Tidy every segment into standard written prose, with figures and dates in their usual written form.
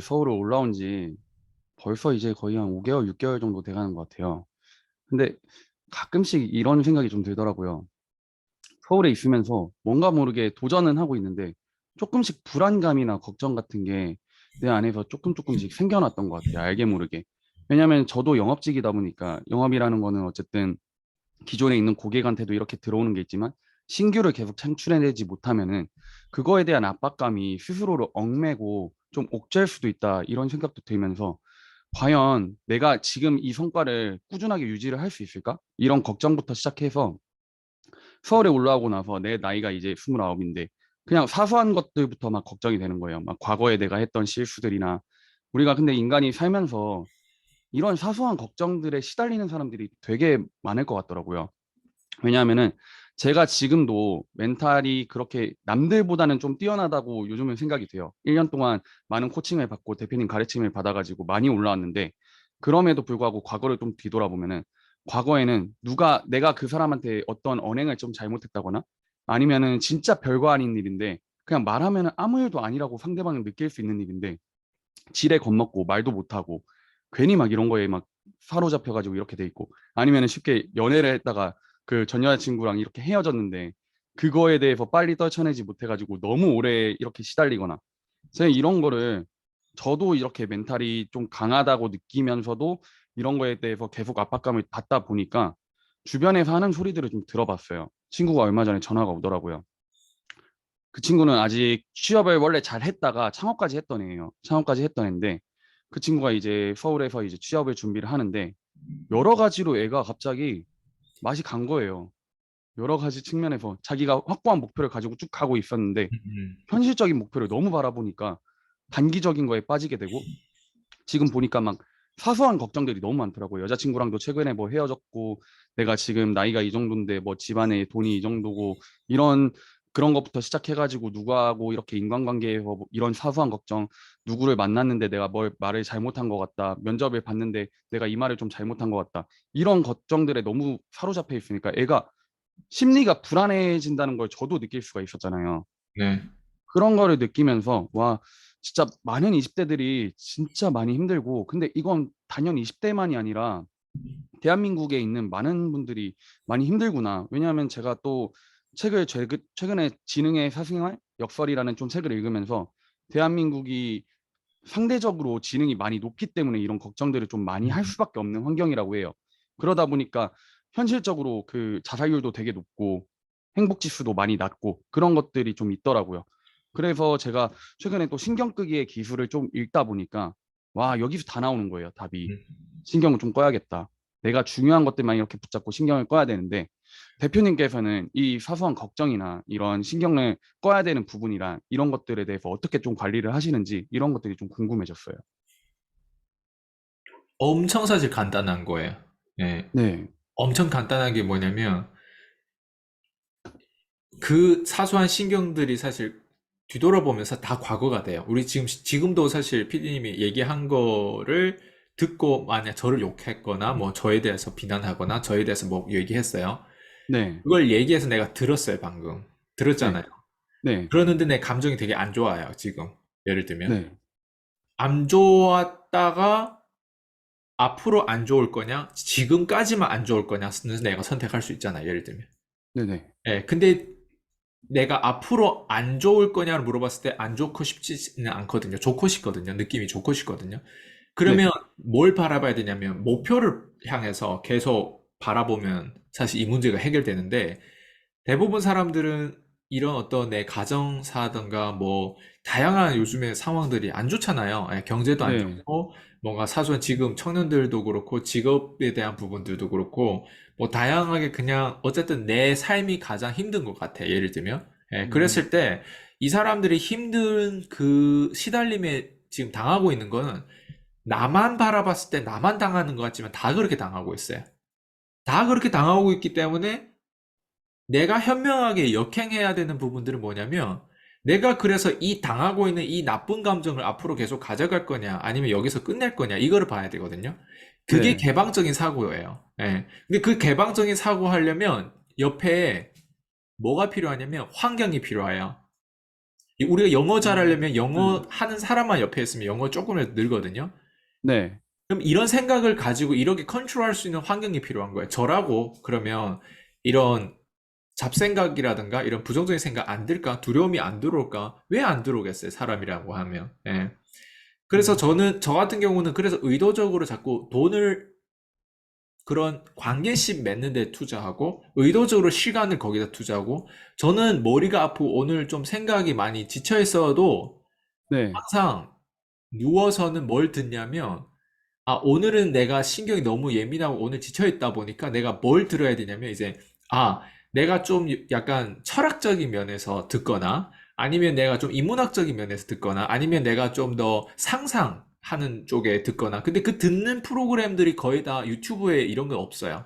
서울에 올라온 지 벌써 이제 거의 한 5개월, 6개월 정도 돼가는 것 같아요. 근데 가끔씩 이런 생각이 좀 들더라고요. 서울에 있으면서 뭔가 모르게 도전은 하고 있는데 조금씩 불안감이나 걱정 같은 게 내 안에서 조금씩 생겨났던 것 같아요. 알게 모르게. 왜냐하면 저도 영업직이다 보니까 영업이라는 거는 어쨌든 기존에 있는 고객한테도 이렇게 들어오는 게 있지만 신규를 계속 창출해내지 못하면은 그거에 대한 압박감이 스스로를 얽매고 좀 옥죄할 수도 있다 이런 생각도 들면서 과연 내가 지금 이 성과를 꾸준하게 유지를 할 수 있을까? 이런 걱정부터 시작해서 서울에 올라오고 나서 내 나이가 이제 29인데 그냥 사소한 것들부터 막 걱정이 되는 거예요. 막 과거에 내가 했던 실수들이나 우리가 근데 인간이 살면서 이런 사소한 걱정들에 시달리는 사람들이 되게 많을 것 같더라고요. 왜냐하면은 제가 지금도 멘탈이 그렇게 남들보다는 좀 뛰어나다고 요즘은 생각이 돼요. 1년 동안 많은 코칭을 받고 대표님 가르침을 받아가지고 많이 올라왔는데 그럼에도 불구하고 과거를 좀 뒤돌아보면은 과거에는 누가 내가 그 사람한테 어떤 언행을 좀 잘못했다거나 아니면은 진짜 별거 아닌 일인데 그냥 말하면은 아무 일도 아니라고 상대방이 느낄 수 있는 일인데 지레 겁먹고 말도 못하고 괜히 막 이런 거에 막 사로잡혀가지고 이렇게 돼 있고 아니면은 쉽게 연애를 했다가 그 전 여자친구랑 이렇게 헤어졌는데 그거에 대해서 빨리 떨쳐내지 못해가지고 너무 오래 이렇게 시달리거나 제가 이런 거를 저도 이렇게 멘탈이 좀 강하다고 느끼면서도 이런 거에 대해서 계속 압박감을 받다 보니까 주변에서 하는 소리들을 좀 들어봤어요. 친구가 얼마 전에 전화가 오더라고요. 그 친구는 아직 취업을 원래 잘 했다가 창업까지 했던 애예요. 창업까지 했던 애인데 그 친구가 이제 서울에서 이제 취업을 준비를 하는데 여러 가지로 애가 갑자기 맛이 간 거예요. 여러 가지 측면에서 자기가 확고한 목표를 가지고 쭉 가고 있었는데 음. 현실적인 목표를 너무 바라보니까 단기적인 거에 빠지게 되고 지금 보니까 막 사소한 걱정들이 너무 많더라고요. 여자친구랑도 최근에 뭐 헤어졌고 내가 지금 나이가 이 정도인데 뭐 집안에 돈이 이 정도고 이런 그런 것부터 시작해가지고 누구하고 이렇게 인간관계에서 뭐 이런 사소한 걱정 누구를 만났는데 내가 뭘 말을 잘못한 것 같다 면접을 봤는데 내가 이 말을 좀 잘못한 것 같다 이런 걱정들에 너무 사로잡혀 있으니까 애가 심리가 불안해진다는 걸 저도 느낄 수가 있었잖아요. 네. 그런 거를 느끼면서 와 진짜 많은 20대들이 진짜 많이 힘들고 근데 이건 단연 20대만이 아니라 대한민국에 있는 많은 분들이 많이 힘들구나. 왜냐하면 제가 또 최근에 지능의 사생활 역설이라는 좀 책을 읽으면서 대한민국이 상대적으로 지능이 많이 높기 때문에 이런 걱정들을 좀 많이 할 음. 수밖에 없는 환경이라고 해요. 그러다 보니까 현실적으로 그 자살률도 되게 높고 행복 지수도 많이 낮고 그런 것들이 좀 있더라고요. 그래서 제가 최근에 또 신경끄기의 기술을 좀 읽다 보니까 와, 여기서 다 나오는 거예요, 답이. 신경을 좀 꺼야겠다. 내가 중요한 것들만 이렇게 붙잡고 신경을 꺼야 되는데 대표님께서는 이 사소한 걱정이나 이런 신경을 꺼야 되는 부분이랑 이런 것들에 대해서 어떻게 좀 관리를 하시는지 이런 것들이 좀 궁금해졌어요. 엄청 사실 간단한 거예요. 네. 네, 엄청 간단한 게 뭐냐면 그 사소한 신경들이 사실 뒤돌아보면서 다 과거가 돼요. 우리 지금도 사실 PD님이 얘기한 거를 듣고 만약 저를 욕했거나 뭐 저에 대해서 비난하거나 저에 대해서 뭐 얘기했어요. 네, 그걸 얘기해서 내가 들었어요, 방금. 네, 들었잖아요. 네, 그러는데 내 감정이 되게 안 좋아요, 지금. 예를 들면. 네, 안 좋았다가 앞으로 안 좋을 거냐, 지금까지만 안 좋을 거냐는 내가 선택할 수 있잖아, 예를 들면. 네, 네, 예, 근데 내가 앞으로 안 좋을 거냐를 물어봤을 때 안 좋고 싶지는 않거든요. 좋고 싶거든요. 느낌이 좋고 싶거든요. 그러면 네, 뭘 바라봐야 되냐면 목표를 향해서 계속 바라보면 사실 이 문제가 해결되는데 대부분 사람들은 이런 어떤 내 가정사든가 뭐 다양한 요즘에 상황들이 안 좋잖아요. 예, 경제도 안 네, 좋고 뭔가 사소한 지금 청년들도 그렇고 직업에 대한 부분들도 그렇고 뭐 다양하게 그냥 어쨌든 내 삶이 가장 힘든 것 같아. 예를 들면. 예, 음, 그랬을 때 이 사람들이 힘든 그 시달림에 지금 당하고 있는 거는 나만 바라봤을 때 나만 당하는 것 같지만 다 그렇게 당하고 있어요. 다 그렇게 당하고 있기 때문에 내가 현명하게 역행해야 되는 부분들은 뭐냐면 내가 그래서 이 당하고 있는 이 나쁜 감정을 앞으로 계속 가져갈 거냐 아니면 여기서 끝낼 거냐 이거를 봐야 되거든요. 그게 네, 개방적인 사고예요. 예. 근데 그 개방적인 사고 하려면 옆에 뭐가 필요하냐면 환경이 필요해요. 우리가 영어 음. 잘하려면 영어 하는 사람만 옆에 있으면 영어 조금이라도 늘거든요. 네. 그럼 이런 생각을 가지고 이렇게 컨트롤할 수 있는 환경이 필요한 거예요. 저라고 그러면 이런 잡생각이라든가 이런 부정적인 생각 안 들까? 두려움이 안 들어올까? 왜 안 들어오겠어요? 사람이라고 하면. 예. 그래서 음. 저 같은 경우는 그래서 의도적으로 자꾸 돈을 그런 관계심 맺는 데 투자하고 의도적으로 시간을 거기다 투자하고 저는 머리가 아프고 오늘 좀 생각이 많이 지쳐 있어도 네. 항상 누워서는 뭘 듣냐면 오늘은 내가 신경이 너무 예민하고 오늘 지쳐 있다 보니까 내가 뭘 들어야 되냐면 이제 아, 내가 좀 약간 철학적인 면에서 듣거나 아니면 내가 좀 인문학적인 면에서 듣거나 아니면 내가 좀 더 상상하는 쪽에 듣거나 근데 그 듣는 프로그램들이 거의 다 유튜브에 이런 거 없어요.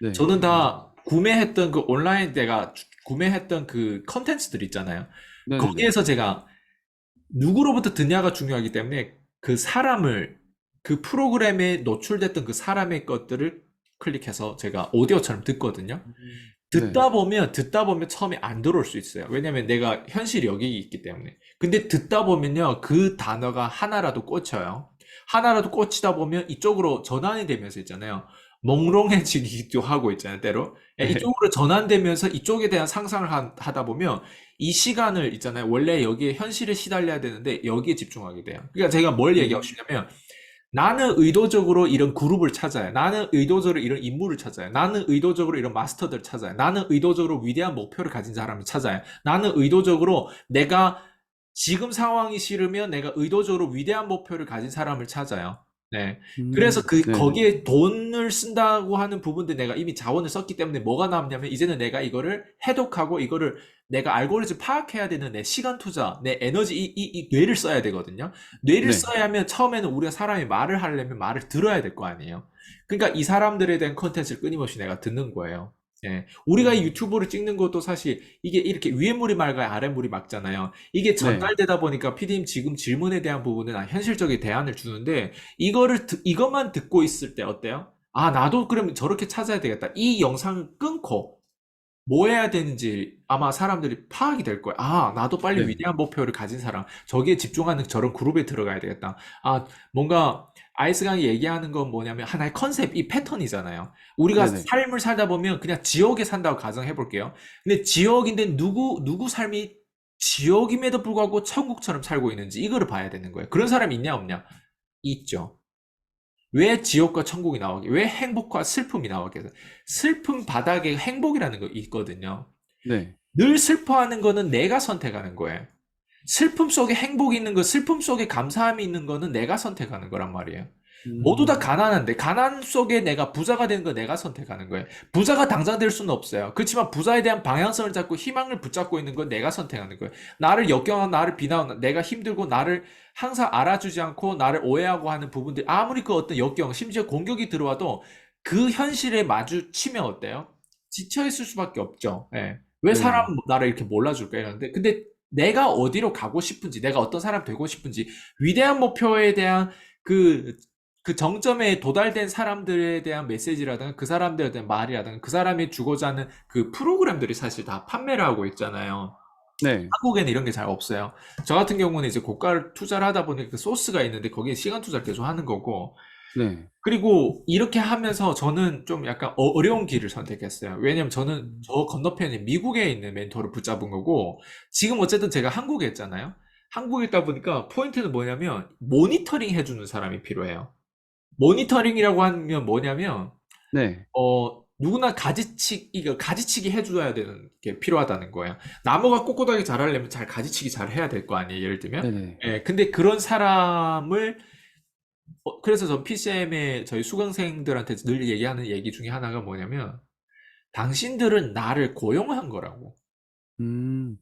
네. 저는 다 구매했던 그 온라인 내가 구매했던 그 컨텐츠들 있잖아요. 네네네. 거기에서 제가 누구로부터 듣냐가 중요하기 때문에 그 사람을 그 프로그램에 노출됐던 그 사람의 것들을 클릭해서 제가 오디오처럼 듣거든요. 네. 듣다 보면 처음에 안 들어올 수 있어요. 왜냐면 내가 현실이 여기 있기 때문에. 근데 듣다 보면요, 그 단어가 하나라도 꽂혀요. 하나라도 꽂히다 보면 이쪽으로 전환이 되면서 있잖아요. 몽롱해지기도 하고 있잖아요, 때로. 예, 네. 이쪽으로 전환되면서 이쪽에 대한 상상을 하다 보면 이 시간을 있잖아요. 원래 여기에 현실에 시달려야 되는데 여기에 집중하게 돼요. 그러니까 제가 뭘 얘기하고 음. 싶냐면 나는 의도적으로 이런 그룹을 찾아요. 나는 의도적으로 이런 인물을 찾아요. 나는 의도적으로 이런 마스터들을 찾아요. 나는 의도적으로 위대한 목표를 가진 사람을 찾아요. 나는 의도적으로 내가 지금 상황이 싫으면 내가 의도적으로 위대한 목표를 가진 사람을 찾아요. 네. 그래서 네네. 거기에 돈을 쓴다고 하는 부분들 내가 이미 자원을 썼기 때문에 뭐가 남냐면 이제는 내가 이거를 해독하고 이거를 내가 알고리즘 파악해야 되는 내 시간 투자, 내 에너지, 이 뇌를 써야 되거든요. 뇌를 네. 써야 하면 처음에는 우리가 사람이 말을 하려면 말을 들어야 될 거 아니에요. 그러니까 이 사람들에 대한 컨텐츠를 끊임없이 내가 듣는 거예요. 예. 우리가 이 음. 유튜브를 찍는 것도 사실 이게 이렇게 위에 물이 맑아야 아래 물이 맑잖아요. 이게 네. 전달되다 보니까 PD님 지금 질문에 대한 부분은 현실적인 대안을 주는데 이것만 듣고 있을 때 어때요? 나도 그럼 저렇게 찾아야 되겠다. 이 영상을 끊고 뭐 해야 되는지 아마 사람들이 파악이 될 거야. 나도 빨리 네. 위대한 목표를 가진 사람, 저기에 집중하는 저런 그룹에 들어가야 되겠다. 뭔가 아이스강이 얘기하는 건 뭐냐면 하나의 컨셉, 이 패턴이잖아요. 우리가 네네. 삶을 살다 보면 그냥 지옥에 산다고 가정해 볼게요. 근데 지옥인데 누구 삶이 지옥임에도 불구하고 천국처럼 살고 있는지 이거를 봐야 되는 거예요. 그런 사람이 있냐 없냐? 있죠. 왜 지옥과 천국이 나오게? 왜 행복과 슬픔이 나오게? 슬픔 바닥에 행복이라는 거 있거든요. 네. 늘 슬퍼하는 거는 내가 선택하는 거예요. 슬픔 속에 행복이 있는 거, 슬픔 속에 감사함이 있는 거는 내가 선택하는 거란 말이에요. 모두 다 음. 가난한데, 가난 속에 내가 부자가 되는 거 내가 선택하는 거예요. 부자가 당장 될 수는 없어요. 그렇지만 부자에 대한 방향성을 잡고 희망을 붙잡고 있는 건 내가 선택하는 거예요. 나를 역경하고 나를 비난하고 내가 힘들고 나를 항상 알아주지 않고 나를 오해하고 하는 부분들, 아무리 그 어떤 역경, 심지어 공격이 들어와도 그 현실에 마주치면 어때요? 지쳐있을 수밖에 없죠. 예. 왜 사람 네. 나를 이렇게 몰라줄까 이러는데, 근데 내가 어디로 가고 싶은지, 내가 어떤 사람 되고 싶은지, 위대한 목표에 대한 그, 그 정점에 도달된 사람들에 대한 메시지라든가, 그 사람들에 대한 말이라든가, 그 사람이 주고자 하는 그 프로그램들이 사실 다 판매를 하고 있잖아요. 네. 한국에는 이런 게 잘 없어요. 저 같은 경우는 이제 고가를 투자를 하다 보니 그 소스가 있는데 거기에 시간 투자를 계속 하는 거고, 네. 그리고 이렇게 하면서 저는 좀 약간 어려운 길을 선택했어요. 왜냐면 저는 음. 저 건너편에 미국에 있는 멘토를 붙잡은 거고, 지금 어쨌든 제가 한국에 있잖아요. 한국에 있다 보니까 포인트는 뭐냐면, 모니터링 해주는 사람이 필요해요. 모니터링이라고 하면 뭐냐면, 네. 누구나 이거 가지치기 해줘야 되는 게 필요하다는 거예요. 나무가 꼿꼿하게 자라려면 잘 가지치기 잘 해야 될 거 아니에요, 예를 들면. 네네. 예, 근데 그런 사람을 그래서 전 PCM에 저희 수강생들한테 늘 얘기하는 얘기 중에 하나가 뭐냐면, 당신들은 나를 고용한 거라고. 음.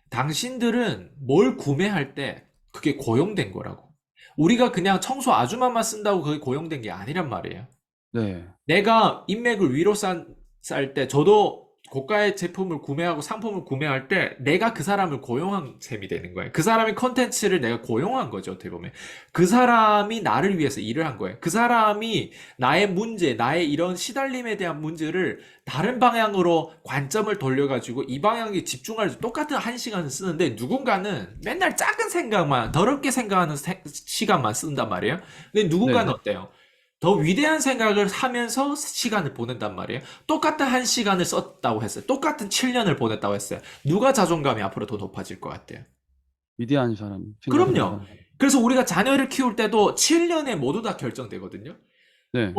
당신들은 뭘 구매할 때 그게 고용된 거라고. 우리가 그냥 청소 아주머니만 쓴다고 그게 고용된 게 아니란 말이에요. 네. 내가 인맥을 위로 쌀 때 저도 고가의 제품을 구매하고 상품을 구매할 때 내가 그 사람을 고용한 셈이 되는 거예요. 그 사람의 컨텐츠를 내가 고용한 거죠, 어떻게 보면. 그 사람이 나를 위해서 일을 한 거예요. 그 사람이 나의 문제, 나의 이런 시달림에 대한 문제를 다른 방향으로 관점을 돌려가지고 이 방향에 집중할 똑같은 한 시간을 쓰는데 누군가는 맨날 작은 생각만, 더럽게 생각하는 시간만 쓴단 말이에요. 근데 누군가는 네. 어때요? 더 위대한 생각을 하면서 시간을 보낸단 말이에요. 똑같은 한 시간을 썼다고 했어요. 똑같은 7년을 보냈다고 했어요. 누가 자존감이 앞으로 더 높아질 것 같아요? 위대한 사람, 생각하는 그럼요. 사람. 그래서 우리가 자녀를 키울 때도 7년에 모두 다 결정되거든요. 네.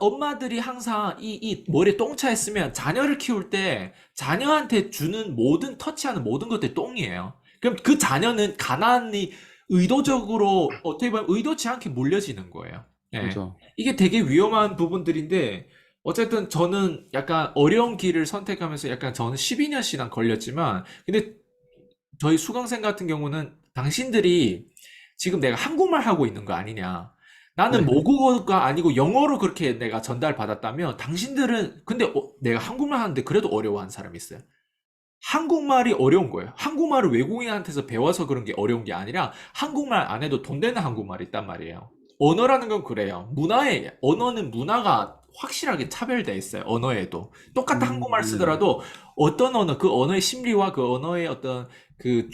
엄마들이 항상 이 머리에 똥차 있으면 자녀를 키울 때 자녀한테 주는 모든, 터치하는 모든 것들이 똥이에요. 그럼 그 자녀는 가난이 의도적으로, 어떻게 보면 의도치 않게 물려지는 거예요. 예. 그죠. 이게 되게 위험한 부분들인데, 어쨌든 저는 약간 어려운 길을 선택하면서 약간 저는 12년 시간 걸렸지만, 근데 저희 수강생 같은 경우는 당신들이 지금 내가 한국말 하고 있는 거 아니냐. 나는 네. 모국어가 아니고 영어로 그렇게 내가 전달받았다면 당신들은 근데 내가 한국말 하는데 그래도 어려워하는 사람이 있어요. 한국말이 어려운 거예요. 한국말을 외국인한테서 배워서 그런 게 어려운 게 아니라 한국말 안 해도 돈 되는 한국말이 있단 말이에요. 언어라는 건 그래요. 언어는 문화가 확실하게 차별돼 있어요. 언어에도. 똑같은 한국말 네. 쓰더라도 어떤 언어, 그 언어의 심리와 그 언어의 어떤 그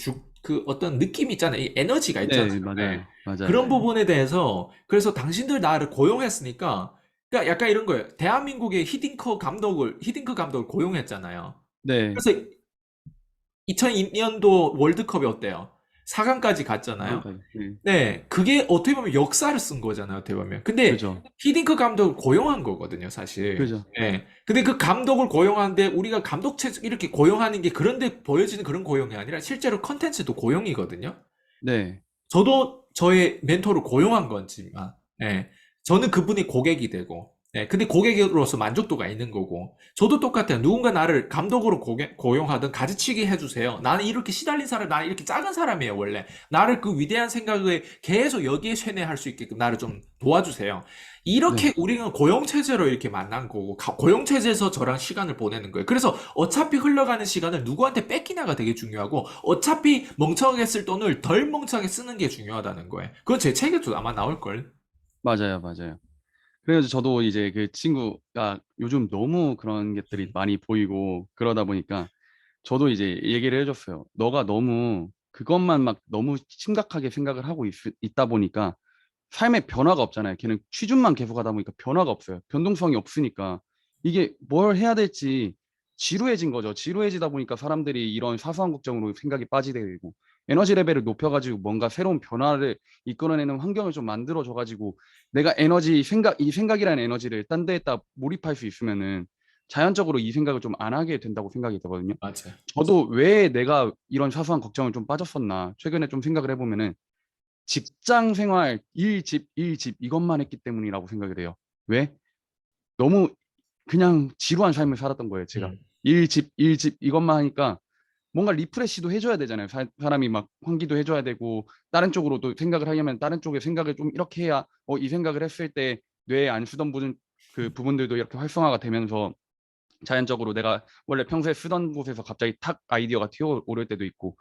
어떤 느낌이 있잖아요. 이 에너지가 있잖아요. 네, 예. 맞아요. 맞아요. 그런 부분에 대해서 그래서 당신들 나를 고용했으니까 그러니까 약간 이런 거예요. 대한민국의 히딩크 감독을 고용했잖아요. 네. 그래서 2002년도 월드컵이 어때요? 4강까지 갔잖아요. 그러니까요. 네. 네, 그게 어떻게 보면 역사를 쓴 거잖아요, 어떻게 보면. 근데 그죠. 히딩크 감독을 고용한 거거든요, 사실. 그죠. 네. 근데 그 감독을 고용하는데 우리가 이렇게 고용하는 게 그런데 보여지는 그런 고용이 아니라 실제로 컨텐츠도 고용이거든요. 네. 저도 저의 멘토를 고용한 거지만, 예, 저는 그분이 고객이 되고, 예, 근데 고객으로서 만족도가 있는 거고, 저도 똑같아요. 누군가 나를 감독으로 고용하든 가지치기 해주세요. 나는 이렇게 시달린 사람, 나는 이렇게 작은 사람이에요, 원래. 나를 그 위대한 생각에 계속 여기에 쇠뇌할 수 있게끔 나를 좀 도와주세요. 네. 이렇게 우리는 고용체제로 이렇게 만난 거고, 고용체제에서 저랑 시간을 보내는 거예요. 그래서 어차피 흘러가는 시간을 누구한테 뺏기나가 되게 중요하고, 어차피 멍청하게 쓸 돈을 덜 멍청하게 쓰는 게 중요하다는 거예요. 그건 제 책에도 아마 나올걸. 맞아요. 맞아요. 그래서 저도 이제 그 친구가 요즘 너무 그런 것들이 음, 많이 보이고 그러다 보니까 저도 이제 얘기를 해줬어요. 너가 너무 그것만 막 너무 심각하게 생각을 하고 있다 보니까 삶의 변화가 없잖아요. 걔는 취준만 계속하다 보니까 변화가 없어요. 변동성이 없으니까 이게 뭘 해야 될지 지루해진 거죠. 지루해지다 보니까 사람들이 이런 사소한 걱정으로 생각이 빠지게 되고 에너지 레벨을 높여가지고 뭔가 새로운 변화를 이끌어내는 환경을 좀 만들어줘가지고 내가 이 생각이라는 에너지를 딴 데에다 몰입할 수 있으면은 자연적으로 이 생각을 좀 안 하게 된다고 생각이 되거든요. 맞아요. 저도 왜 내가 이런 사소한 걱정을 좀 빠졌었나 최근에 좀 생각을 해보면은 직장 생활, 일, 집 이것만 했기 때문이라고 생각이 돼요. 왜? 너무 그냥 지루한 삶을 살았던 거예요, 제가. 음, 일, 집 이것만 하니까 뭔가 리프레시도 해줘야 되잖아요. 사람이 막 환기도 해줘야 되고 다른 쪽으로도 생각을 하려면 다른 쪽에 생각을 좀 이렇게 해야 이 생각을 했을 때 뇌에 안 쓰던 그 부분들도 이렇게 활성화가 되면서 자연적으로 내가 원래 평소에 쓰던 곳에서 갑자기 탁 아이디어가 튀어오를 때도 있고